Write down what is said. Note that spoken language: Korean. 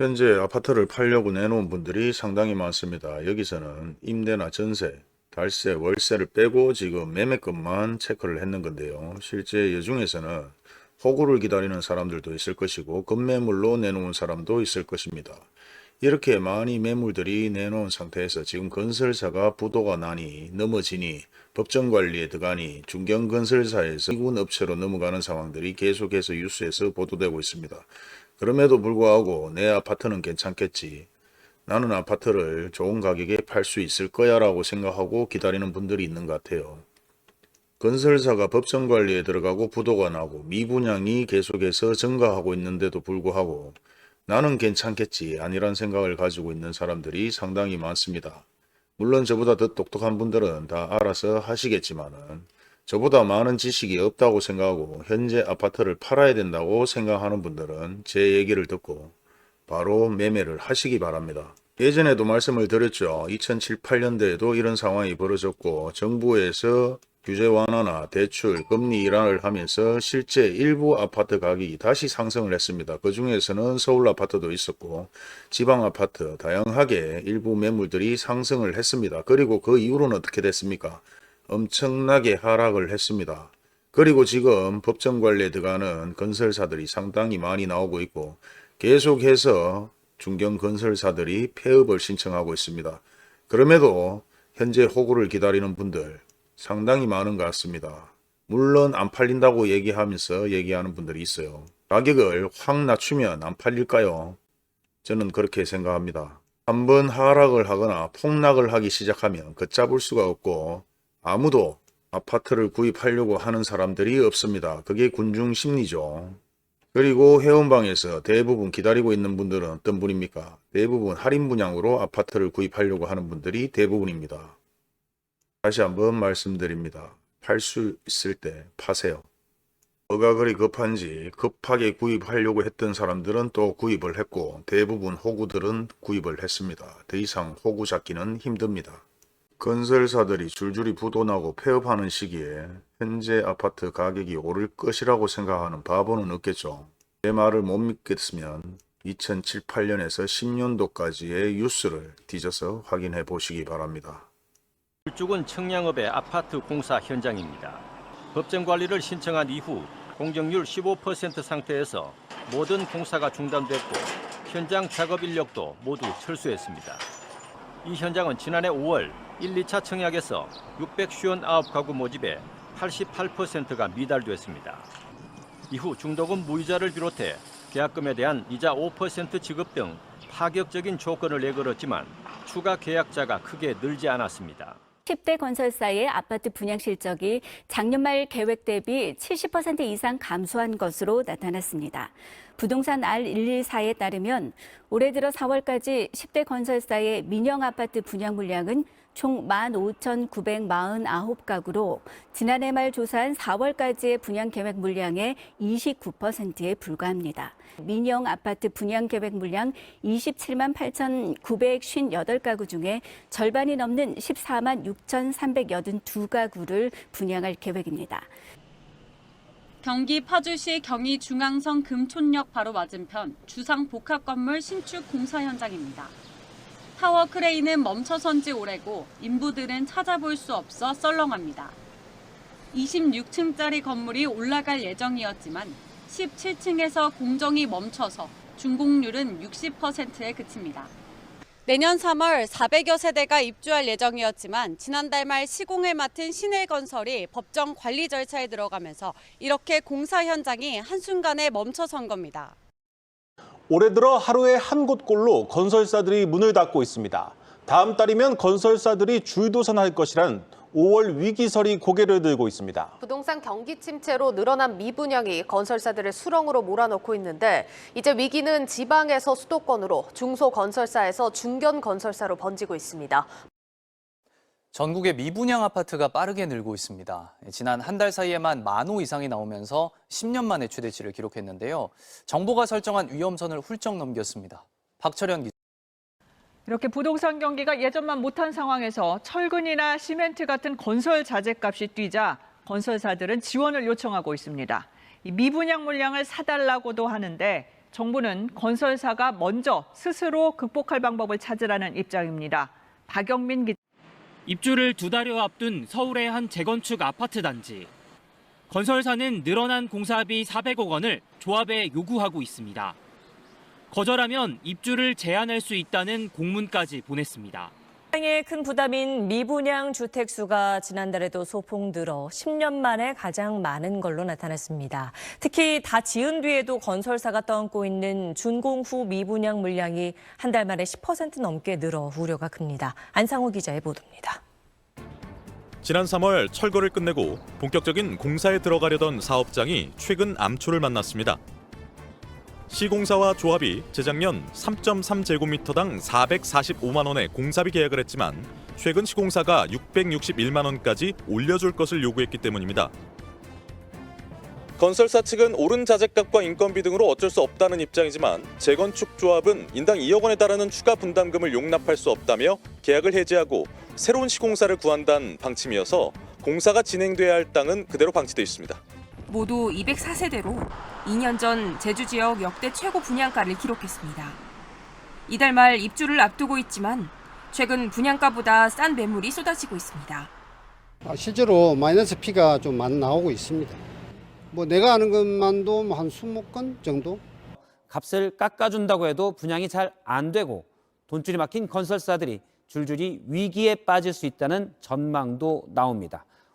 현재 아파트를 팔려고 내놓은 분들이 상당히 많습니다. 여기서는 임대나 전세, 달세, 월세를 빼고 지금 매매금만 체크를 했는 건데요. 실제 여중에서는 호구를 기다리는 사람들도 있을 것이고 급매물로 내놓은 사람도 있을 것입니다. 이렇게 많이 매물들이 내놓은 상태에서 지금 건설사가 부도가 나니 넘어지니 법정관리에 들어가니 중견건설사에서 이군 업체로 넘어가는 상황들이 계속해서 뉴스에서 보도되고 있습니다. 그럼에도 불구하고 내 아파트는 괜찮겠지. 나는 아파트를 좋은 가격에 팔 수 있을 거야 라고 생각하고 기다리는 분들이 있는 것 같아요. 건설사가 법정관리에 들어가고 부도가 나고 미분양이 계속해서 증가하고 있는데도 불구하고 나는 괜찮겠지 아니란 생각을 가지고 있는 사람들이 상당히 많습니다. 물론 저보다 더 똑똑한 분들은 다 알아서 하시겠지만은 저보다 많은 지식이 없다고 생각하고 현재 아파트를 팔아야 된다고 생각하는 분들은 제 얘기를 듣고 바로 매매를 하시기 바랍니다. 예전에도 말씀을 드렸죠. 2007, 8년도에도 이런 상황이 벌어졌고 정부에서 규제 완화나 대출, 금리 인하를 하면서 실제 일부 아파트 가격이 다시 상승을 했습니다. 그 중에서는 서울 아파트도 있었고 지방 아파트 다양하게 일부 매물들이 상승을 했습니다. 그리고 그 이후로는 어떻게 됐습니까? 엄청나게 하락을 했습니다. 그리고 지금 법정관리에 들어가는 건설사들이 상당히 많이 나오고 있고 계속해서 중견건설사들이 폐업을 신청하고 있습니다. 그럼에도 현재 호구를 기다리는 분들 상당히 많은 것 같습니다. 물론 안 팔린다고 얘기하는 분들이 있어요. 가격을 확 낮추면 안 팔릴까요? 저는 그렇게 생각합니다. 한번 하락을 하거나 폭락을 하기 시작하면 걷잡을 수가 없고 아무도 아파트를 구입하려고 하는 사람들이 없습니다. 그게 군중 심리죠. 그리고 회원방에서 대부분 기다리고 있는 분들은 어떤 분입니까? 대부분 할인 분양으로 아파트를 구입하려고 하는 분들이 대부분입니다. 다시 한번 말씀드립니다. 팔 수 있을 때 파세요. 뭐가 그리 급한지 급하게 구입하려고 했던 사람들은 또 구입을 했고 대부분 호구들은 구입을 했습니다. 더 이상 호구 잡기는 힘듭니다. 건설사들이 줄줄이 부도나고 폐업하는 시기에 현재 아파트 가격이 오를 것이라고 생각하는 바보는 없겠죠. 제 말을 못 믿겠으면 2007, 8년에서 10년도까지의 뉴스를 뒤져서 확인해 보시기 바랍니다. 울주군 청량읍의 아파트 공사 현장입니다. 법정 관리를 신청한 이후 공정률 15% 상태에서 모든 공사가 중단됐고 현장 작업 인력도 모두 철수했습니다. 이 현장은 지난해 5월 1, 2차 청약에서 659가구 모집에 88%가 미달됐습니다. 이후 중도금 무이자를 비롯해 계약금에 대한 이자 5% 지급 등 파격적인 조건을 내걸었지만 추가 계약자가 크게 늘지 않았습니다. 10대 건설사의 아파트 분양 실적이 작년 말 계획 대비 70% 이상 감소한 것으로 나타났습니다. 부동산 R114에 따르면 올해 들어 4월까지 10대 건설사의 민영 아파트 분양 물량은 총 15,949가구로 지난해 말 조사한 4월까지의 분양 계획 물량의 29%에 불과합니다. 민영 아파트 분양 계획 물량 27만 8,958가구 중에 절반이 넘는 14만 6,382가구를 분양할 계획입니다. 경기 파주시 경의중앙선 금촌역 바로 맞은편 주상 복합건물 신축 공사 현장입니다. 타워 크레인은 멈춰선 지 오래고 인부들은 찾아볼 수 없어 썰렁합니다. 26층짜리 건물이 올라갈 예정이었지만 17층에서 공정이 멈춰서 준공률은 60%에 그칩니다. 내년 3월 400여 세대가 입주할 예정이었지만 지난달 말 시공을 맡은 신일건설이 법정 관리 절차에 들어가면서 이렇게 공사 현장이 한순간에 멈춰선 겁니다. 올해 들어 하루에 한 곳꼴로 건설사들이 문을 닫고 있습니다. 다음 달이면 건설사들이 줄도산할 것이란 5월 위기설이 고개를 들고 있습니다. 부동산 경기 침체로 늘어난 미분양이 건설사들을 수렁으로 몰아넣고 있는데 이제 위기는 지방에서 수도권으로 중소건설사에서 중견건설사로 번지고 있습니다. 전국의 미분양 아파트가 빠르게 늘고 있습니다. 지난 한 달 사이에만 10,000호 이상이 나오면서 10년 만에 최대치를 기록했는데요. 정부가 설정한 위험선을 훌쩍 넘겼습니다. 박철현 기자. 이렇게 부동산 경기가 예전만 못한 상황에서 철근이나 시멘트 같은 건설 자재값이 뛰자 건설사들은 지원을 요청하고 있습니다. 이 미분양 물량을 사달라고도 하는데 정부는 건설사가 먼저 스스로 극복할 방법을 찾으라는 입장입니다. 박영민 기자. 입주를 2달여 앞둔 서울의 한 재건축 아파트 단지. 건설사는 늘어난 공사비 400억 원을 조합에 요구하고 있습니다. 거절하면 입주를 제한할 수 있다는 공문까지 보냈습니다. 시장에 큰 부담인 미분양 주택 수가 지난달에도 소폭 늘어 10년 만에 가장 많은 걸로 나타났습니다. 특히 다 지은 뒤에도 건설사가 떠안고 있는 준공 후 미분양 물량이 한 달 만에 10% 넘게 늘어 우려가 큽니다. 안상호 기자의 보도입니다. 지난 3월 철거를 끝내고 본격적인 공사에 들어가려던 사업장이 최근 암초를 만났습니다. 시공사와 조합이 재작년 3.3제곱미터당 445만 원의 공사비 계약을 했지만 최근 시공사가 661만 원까지 올려줄 것을 요구했기 때문입니다. 건설사 측은 오른 자재값과 인건비 등으로 어쩔 수 없다는 입장이지만 재건축 조합은 인당 2억 원에 달하는 추가 분담금을 용납할 수 없다며 계약을 해지하고 새로운 시공사를 구한다는 방침이어서 공사가 진행돼야 할 땅은 그대로 방치돼 있습니다. 모두 204세대로 2년 전 제주 지역 역대 최고 분양가를 기록했습니다. 이달 말 입주를 앞두고 있지만 최근 분양가보다 싼 매물이 쏟아지고 있습니다. 실제로 마이너스 피가 좀 많이 나오고 있습니다. 내가 아는 것만도 한 20건 정도? 값을 깎아준다고 해도 분양이 잘 안 되고 돈줄이 막힌 건설사들이 줄줄이 위기에 빠질 수 있다는 전망도 나옵니다.